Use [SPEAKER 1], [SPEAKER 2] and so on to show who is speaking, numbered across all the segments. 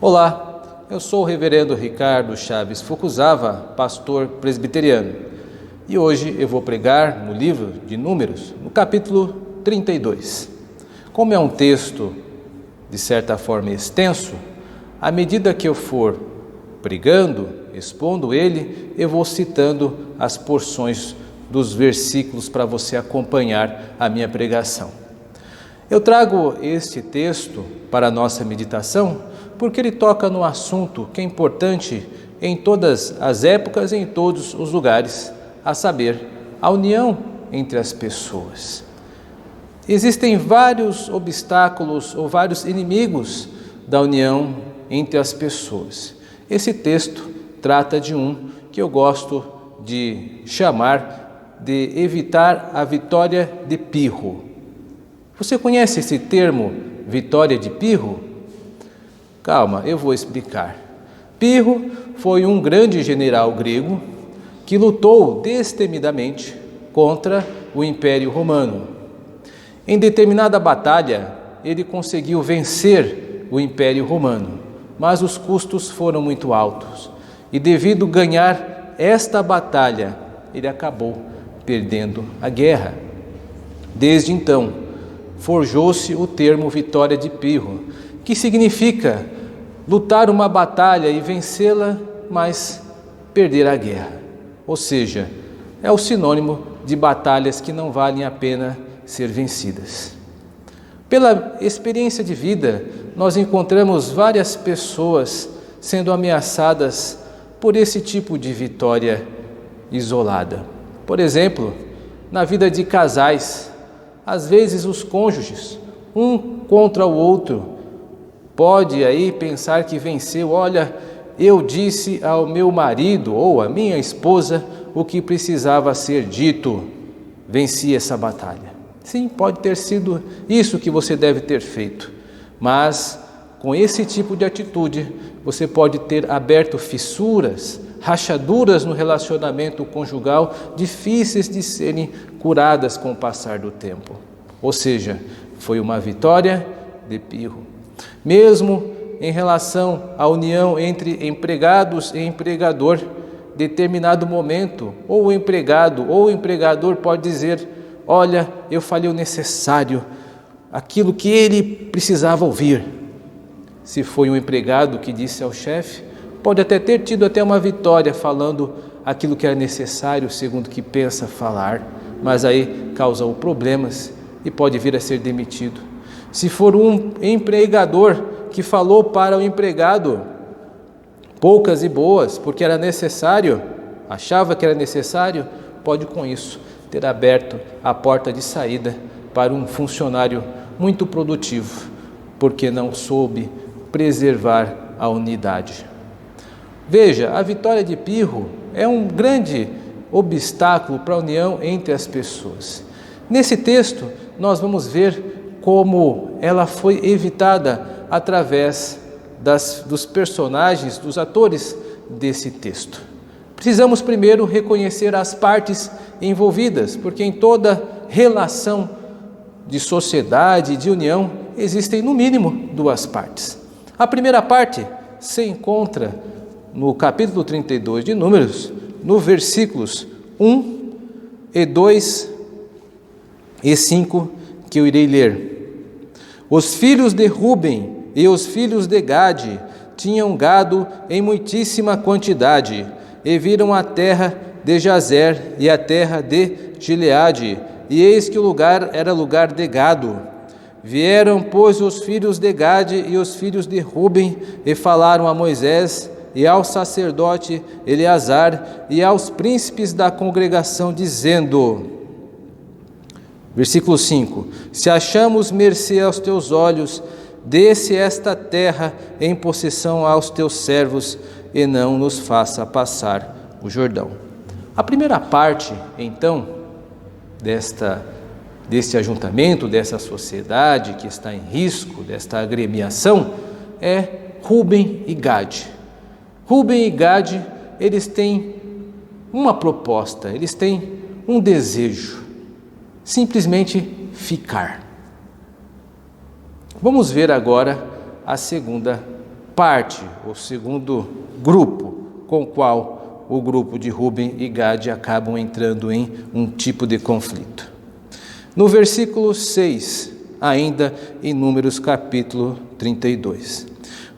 [SPEAKER 1] Olá, eu sou o reverendo Ricardo Chaves Fukuzawa, pastor presbiteriano, e hoje eu vou pregar no livro de Números, no capítulo 32. Como é um texto, de certa forma, extenso, à medida que eu for pregando, expondo ele, eu vou citando as porções dos versículos para você acompanhar a minha pregação. Eu trago este texto para a nossa meditação porque ele toca no assunto que é importante em todas as épocas e em todos os lugares, a saber, a união entre as pessoas. Existem vários obstáculos ou vários inimigos da união entre as pessoas. Esse texto trata de um que eu gosto de chamar de evitar a vitória de pirro. Você conhece esse termo, vitória de pirro? Calma, eu vou explicar. Pirro foi um grande general grego que lutou destemidamente contra o Império Romano. Em determinada batalha, ele conseguiu vencer o Império Romano, mas os custos foram muito altos. E devido a ganhar esta batalha, ele acabou perdendo a guerra. Desde então, forjou-se o termo vitória de pirro, que significa lutar uma batalha e vencê-la, mas perder a guerra. Ou seja, é o sinônimo de batalhas que não valem a pena ser vencidas. Pela experiência de vida, nós encontramos várias pessoas sendo ameaçadas por esse tipo de vitória isolada. Por exemplo, na vida de casais, às vezes os cônjuges, um contra o outro, pode aí pensar que venceu. Olha, eu disse ao meu marido ou à minha esposa o que precisava ser dito, venci essa batalha. Sim, pode ter sido isso que você deve ter feito, mas com esse tipo de atitude, você pode ter aberto fissuras, rachaduras no relacionamento conjugal, difíceis de serem curadas com o passar do tempo. Ou seja, foi uma vitória de pirro. Mesmo em relação à união entre empregados e empregador, determinado momento, ou o empregado ou o empregador pode dizer: olha, eu falei o necessário, aquilo que ele precisava ouvir. Se foi um empregado que disse ao chefe, pode até ter tido até uma vitória falando aquilo que era necessário, segundo o que pensa falar, mas aí causou problemas e pode vir a ser demitido. Se for um empregador que falou para o empregado poucas e boas, porque era necessário, achava que era necessário, pode com isso ter aberto a porta de saída para um funcionário muito produtivo, porque não soube preservar a unidade. Veja, a vitória de pirro é um grande obstáculo para a união entre as pessoas. Nesse texto, nós vamos ver como ela foi evitada através dos personagens, dos atores desse texto. Precisamos primeiro reconhecer as partes envolvidas, porque em toda relação de sociedade, de união, existem no mínimo duas partes. A primeira parte se encontra no capítulo 32 de Números, no versículos 1 e 2 e 5, que eu irei ler. Os filhos de Ruben e os filhos de Gade tinham gado em muitíssima quantidade, e viram a terra de Jazer e a terra de Gileade, e eis que o lugar era lugar de gado. Vieram, pois, os filhos de Gade e os filhos de Ruben, e falaram a Moisés e ao sacerdote Eleazar e aos príncipes da congregação, dizendo, versículo 5, se achamos mercê aos teus olhos, dê-se esta terra em possessão aos teus servos, e não nos faça passar o Jordão. A primeira parte, então, deste ajuntamento, dessa sociedade que está em risco, desta agremiação, é Ruben e Gade. Ruben e Gade, eles têm uma proposta, eles têm um desejo, simplesmente ficar. Vamos ver agora a segunda parte, o segundo grupo, com o qual o grupo de Ruben e Gade acabam entrando em um tipo de conflito. No versículo 6, ainda em Números capítulo 32.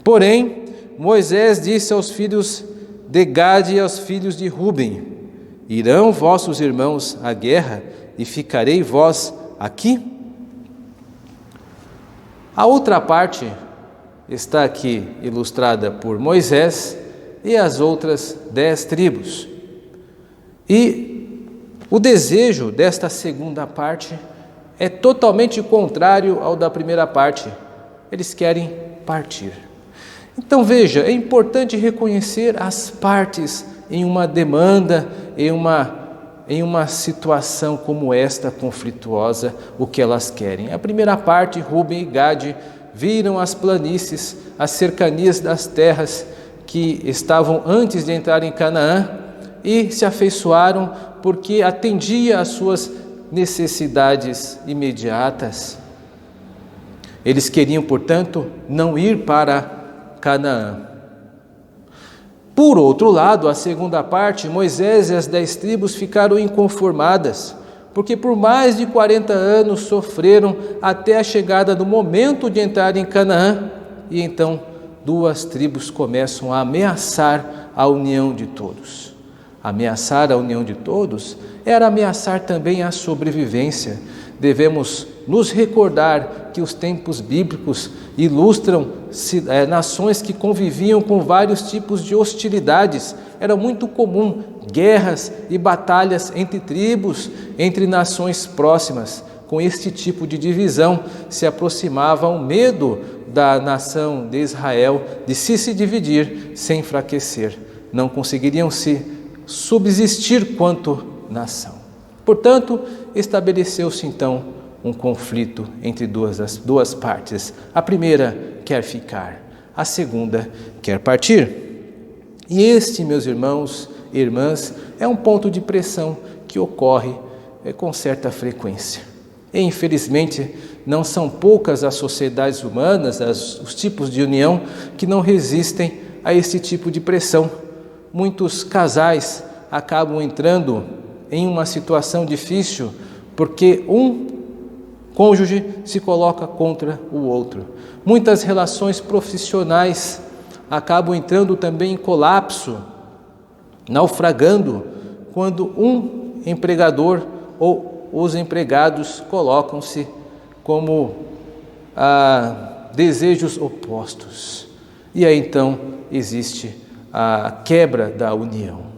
[SPEAKER 1] Porém, Moisés disse aos filhos de Gade e aos filhos de Ruben: irão vossos irmãos à guerra e ficarei vós aqui? A outra parte está aqui ilustrada por Moisés e as outras 10 tribos. E o desejo desta segunda parte é totalmente contrário ao da primeira parte. Eles querem partir. Então veja, é importante reconhecer as partes em uma demanda, em uma situação como esta conflituosa, o que elas querem. A primeira parte, Ruben e Gade viram as planícies, as cercanias das terras que estavam antes de entrar em Canaã e se afeiçoaram porque atendia às suas necessidades imediatas. Eles queriam, portanto, não ir para Canaã. Por outro lado, a segunda parte, Moisés e as 10 tribos ficaram inconformadas, porque por mais de 40 anos sofreram até a chegada do momento de entrar em Canaã, e então 2 tribos começam a ameaçar a união de todos. Ameaçar a união de todos era ameaçar também a sobrevivência. Devemos nos recordar que os tempos bíblicos ilustram nações que conviviam com vários tipos de hostilidades. Era muito comum guerras e batalhas entre tribos, entre nações próximas. Com este tipo de divisão se aproximava o medo da nação de Israel de se dividir sem enfraquecer. Não conseguiriam se subsistir quanto nação. Portanto, estabeleceu-se então um conflito entre as duas partes. A primeira quer ficar, a segunda quer partir. E este, meus irmãos e irmãs, é um ponto de pressão que ocorre com certa frequência. E, infelizmente, não são poucas as sociedades humanas, os tipos de união que não resistem a esse tipo de pressão. Muitos casais acabam entrando em uma situação difícil porque um cônjuge se coloca contra o outro. Muitas relações profissionais acabam entrando também em colapso, naufragando, quando um empregador ou os empregados colocam-se como desejos opostos. E aí então existe a quebra da união.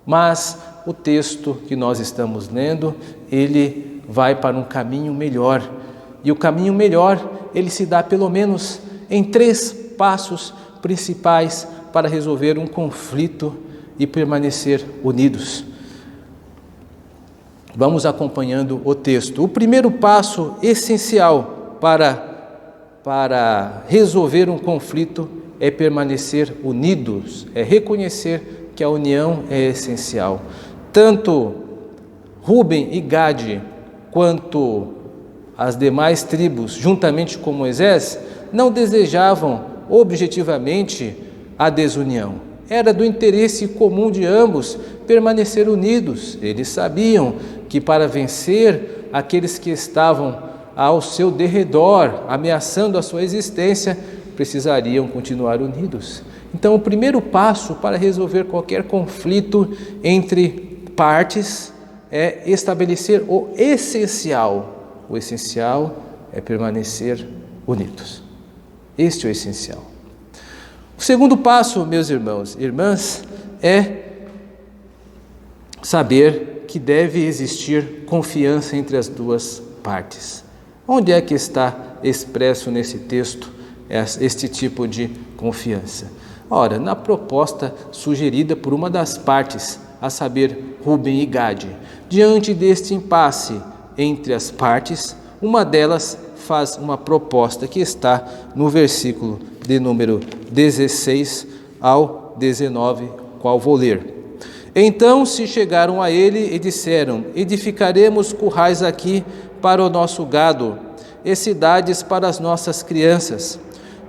[SPEAKER 1] Mas o texto que nós estamos lendo, ele vai para um caminho melhor. E o caminho melhor, ele se dá pelo menos em 3 passos principais para resolver um conflito e permanecer unidos. Vamos acompanhando o texto. O primeiro passo essencial para resolver um conflito é permanecer unidos, é reconhecer que a união é essencial. Tanto Ruben e Gade, quanto as demais tribos, juntamente com Moisés, não desejavam objetivamente a desunião. Era do interesse comum de ambos permanecer unidos. Eles sabiam que para vencer aqueles que estavam ao seu derredor, ameaçando a sua existência, precisariam continuar unidos. Então, o primeiro passo para resolver qualquer conflito entre partes é estabelecer o essencial. O essencial é permanecer unidos. Este é o essencial. O segundo passo, meus irmãos e irmãs, é saber que deve existir confiança entre as duas partes. Onde é que está expresso nesse texto este tipo de confiança? Ora, na proposta sugerida por uma das partes, a saber, Ruben e Gade. Diante deste impasse entre as partes, uma delas faz uma proposta que está no versículo de número 16 ao 19, qual vou ler. Então se chegaram a ele e disseram: edificaremos currais aqui para o nosso gado e cidades para as nossas crianças.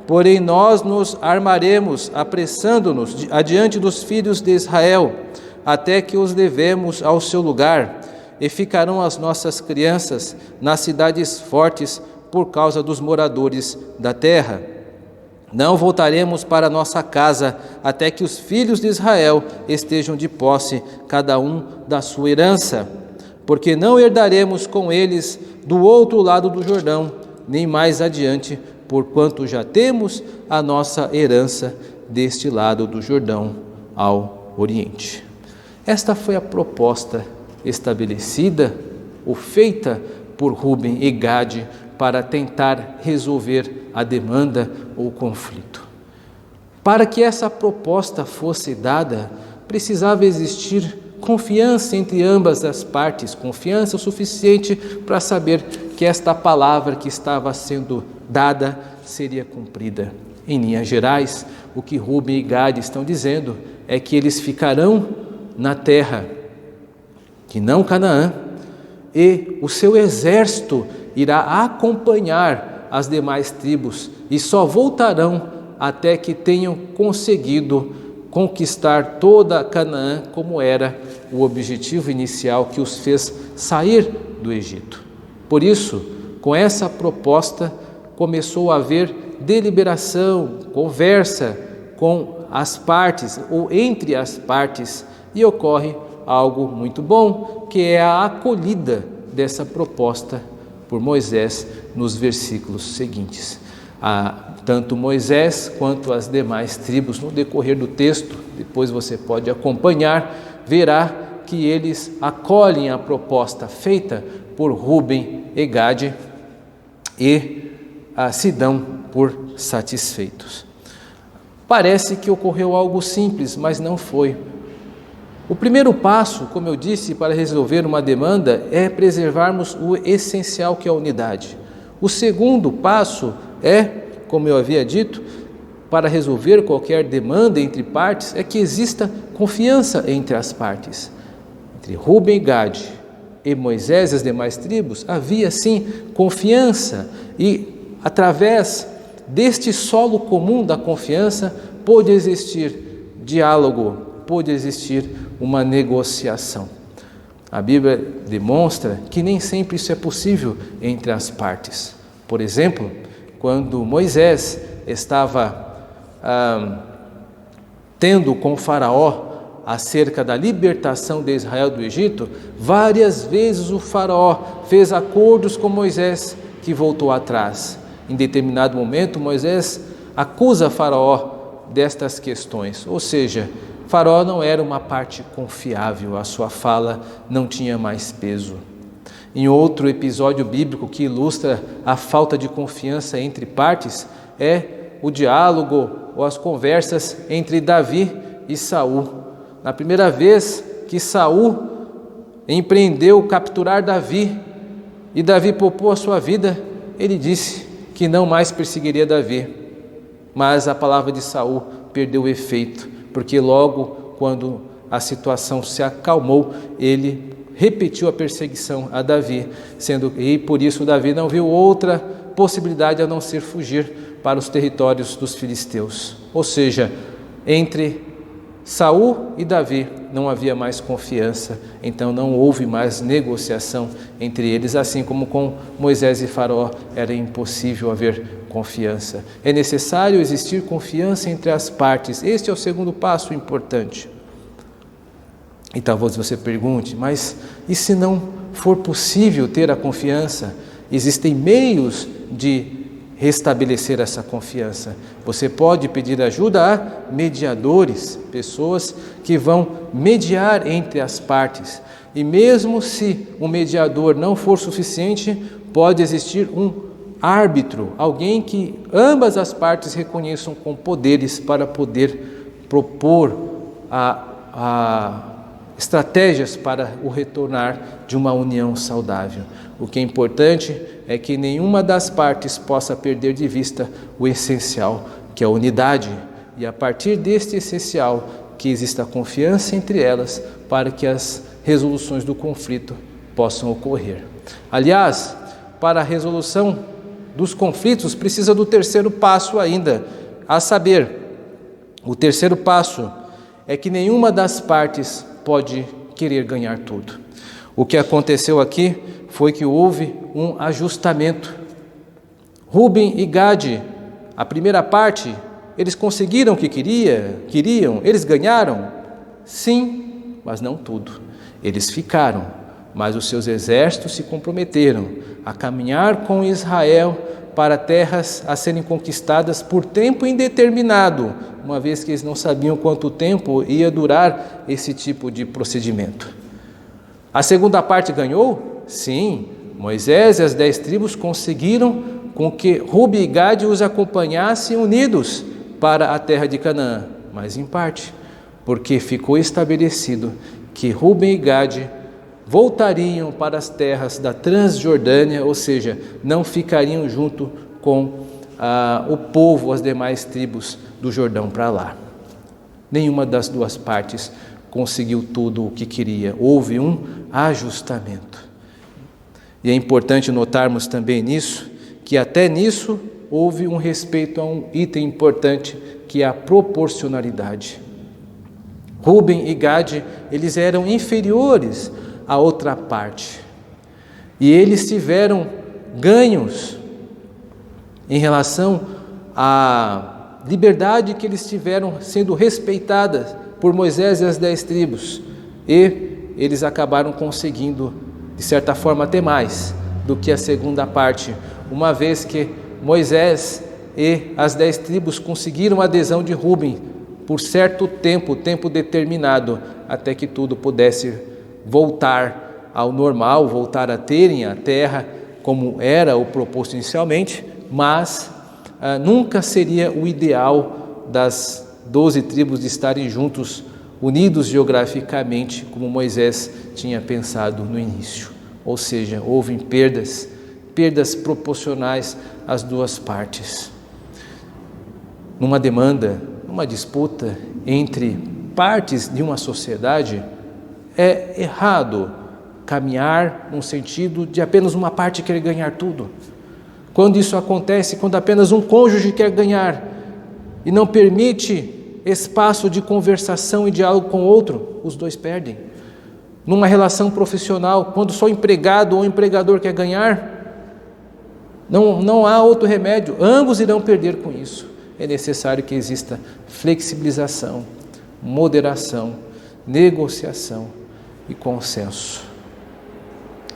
[SPEAKER 1] porém nós nos armaremos, apressando-nos adiante dos filhos de Israel, até que os levemos ao seu lugar, e ficarão as nossas crianças nas cidades fortes por causa dos moradores da terra. Não voltaremos para nossa casa até que os filhos de Israel estejam de posse, cada um da sua herança, porque não herdaremos com eles do outro lado do Jordão, nem mais adiante, porquanto já temos a nossa herança deste lado do Jordão ao oriente. Esta foi a proposta estabelecida ou feita por Rúben e Gade para tentar resolver a demanda ou o conflito. Para que essa proposta fosse dada, precisava existir confiança entre ambas as partes, confiança o suficiente para saber que esta palavra que estava sendo dada seria cumprida. Em linhas gerais, o que Rúben e Gade estão dizendo é que eles ficarão na terra, que não Canaã, e o seu exército irá acompanhar as demais tribos e só voltarão até que tenham conseguido conquistar toda Canaã, como era o objetivo inicial que os fez sair do Egito. Por isso, com essa proposta, começou a haver deliberação, conversa com as partes ou entre as partes, e ocorre algo muito bom, que é a acolhida dessa proposta por Moisés nos versículos seguintes. Tanto Moisés quanto as demais tribos, no decorrer do texto, depois você pode acompanhar, verá que eles acolhem a proposta feita por Rúben e Gade e se dão por satisfeitos. Parece que ocorreu algo simples, mas não foi. O primeiro passo, como eu disse, para resolver uma demanda é preservarmos o essencial, que é a unidade. O segundo passo é, como eu havia dito, para resolver qualquer demanda entre partes, é que exista confiança entre as partes. Entre Rúben e Gade e Moisés e as demais tribos, havia sim confiança, e através deste solo comum da confiança pôde existir diálogo, pôde existir uma negociação. A Bíblia demonstra que nem sempre isso é possível entre as partes. Por exemplo, quando Moisés estava tendo com Faraó acerca da libertação de Israel do Egito, várias vezes o Faraó fez acordos com Moisés, que voltou atrás. Em determinado momento, Moisés acusa Faraó destas questões, ou seja, Faraó não era uma parte confiável, a sua fala não tinha mais peso. Em outro episódio bíblico que ilustra a falta de confiança entre partes, é o diálogo ou as conversas entre Davi e Saul. Na primeira vez que Saul empreendeu capturar Davi e Davi poupou a sua vida, ele disse que não mais perseguiria Davi. Mas a palavra de Saul perdeu efeito, porque logo quando a situação se acalmou, ele repetiu a perseguição a Davi, e por isso Davi não viu outra possibilidade a não ser fugir para os territórios dos filisteus. Ou seja, entre Saul e Davi não havia mais confiança, então não houve mais negociação entre eles, assim como com Moisés e Faraó era impossível haver confiança. É necessário existir confiança entre as partes. Este é o segundo passo importante. E talvez você pergunte, mas e se não for possível ter a confiança? Existem meios de restabelecer essa confiança. Você pode pedir ajuda a mediadores, pessoas que vão mediar entre as partes. E mesmo se o mediador não for suficiente, pode existir um árbitro, alguém que ambas as partes reconheçam com poderes para poder propor estratégias para o retornar de uma união saudável. O que é importante é que nenhuma das partes possa perder de vista o essencial, que é a unidade, e a partir deste essencial que exista confiança entre elas para que as resoluções do conflito possam ocorrer. Aliás, para a resolução dos conflitos precisa do terceiro passo ainda, a saber, o terceiro passo é que nenhuma das partes pode querer ganhar tudo. O que aconteceu aqui foi que houve um ajustamento. Rúben e Gade, a primeira parte, eles conseguiram o que queriam, eles ganharam? Sim, mas não tudo. Eles ficaram, mas os seus exércitos se comprometeram a caminhar com Israel para terras a serem conquistadas por tempo indeterminado, uma vez que eles não sabiam quanto tempo ia durar esse tipo de procedimento. A segunda parte ganhou? Sim, Moisés e as 10 tribos conseguiram com que Rúben e Gade os acompanhassem unidos para a terra de Canaã, mas em parte, porque ficou estabelecido que Rúben e Gade voltariam para as terras da Transjordânia, ou seja, não ficariam junto com o povo, as demais tribos do Jordão para lá. Nenhuma das duas partes conseguiu tudo o que queria, houve um ajustamento. E é importante notarmos também nisso, que até nisso houve um respeito a um item importante, que é a proporcionalidade. Rúben e Gade, eles eram inferiores à outra parte, e eles tiveram ganhos em relação à liberdade que eles tiveram sendo respeitadas por Moisés e as 10 tribos, e eles acabaram conseguindo, de certa forma, até mais do que a segunda parte, uma vez que Moisés e as 10 tribos conseguiram a adesão de Rúben por certo tempo determinado, até que tudo pudesse voltar ao normal, voltar a terem a terra como era o proposto inicialmente, mas nunca seria o ideal das 12 tribos de estarem juntos, unidos geograficamente, como Moisés tinha pensado no início. Ou seja, houve perdas proporcionais às duas partes. Numa demanda, numa disputa entre partes de uma sociedade, é errado caminhar num sentido de apenas uma parte querer ganhar tudo. Quando isso acontece, quando apenas um cônjuge quer ganhar e não permite espaço de conversação e diálogo com o outro, os dois perdem. Numa relação profissional, quando só o empregado ou o empregador quer ganhar, não há outro remédio, ambos irão perder com isso. É necessário que exista flexibilização, moderação, negociação e consenso.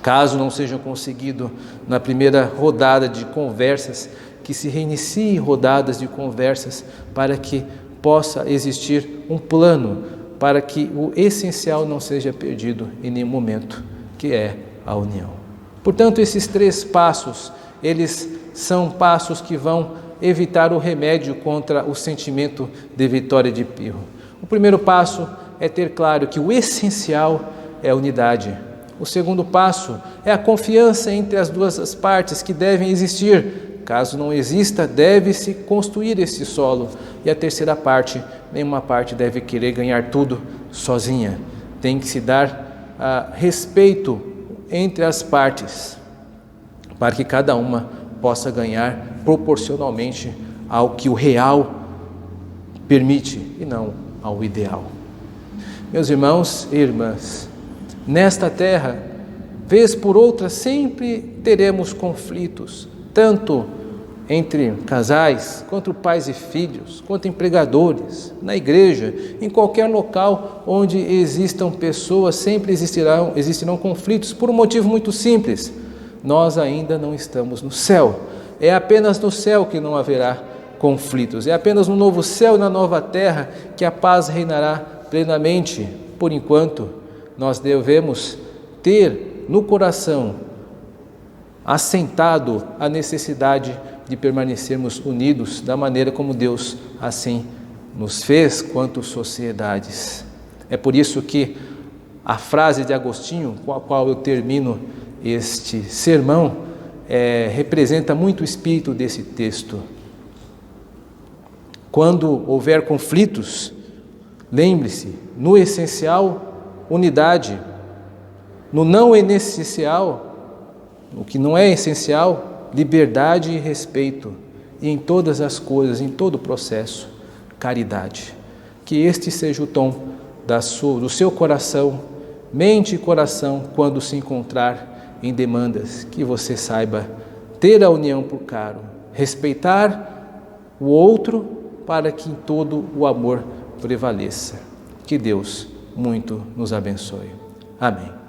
[SPEAKER 1] Caso não seja conseguido na primeira rodada de conversas, que se reiniciem rodadas de conversas para que possa existir um plano para que o essencial não seja perdido em nenhum momento, que é a união. Portanto, esses 3 passos, eles são passos que vão evitar o remédio contra o sentimento de vitória de Pirro. O primeiro passo é ter claro que o essencial é a unidade. O segundo passo é a confiança entre as duas partes que devem existir. Caso não exista, deve-se construir esse solo. E a terceira parte, nenhuma parte deve querer ganhar tudo sozinha. Tem que se dar respeito entre as partes, para que cada uma possa ganhar proporcionalmente ao que o real permite e não ao ideal. Meus irmãos e irmãs, nesta terra, vez por outra, sempre teremos conflitos, tanto entre casais, quanto pais e filhos, quanto empregadores, na igreja, em qualquer local onde existam pessoas, sempre existirão conflitos, por um motivo muito simples: nós ainda não estamos no céu. É apenas no céu que não haverá conflitos, é apenas no novo céu e na nova terra que a paz reinará plenamente. Por enquanto, nós devemos ter no coração assentado a necessidade de permanecermos unidos da maneira como Deus assim nos fez quanto sociedades. É por isso que a frase de Agostinho, com a qual eu termino este sermão, representa muito o espírito desse texto. Quando houver conflitos, lembre-se, no essencial, unidade. No não essencial, o que não é essencial, liberdade e respeito, e em todas as coisas, em todo o processo, caridade. Que este seja o tom do seu coração, mente e coração, quando se encontrar em demandas, que você saiba ter a união por caro, respeitar o outro, para que em todo o amor prevaleça. Que Deus muito nos abençoe. Amém.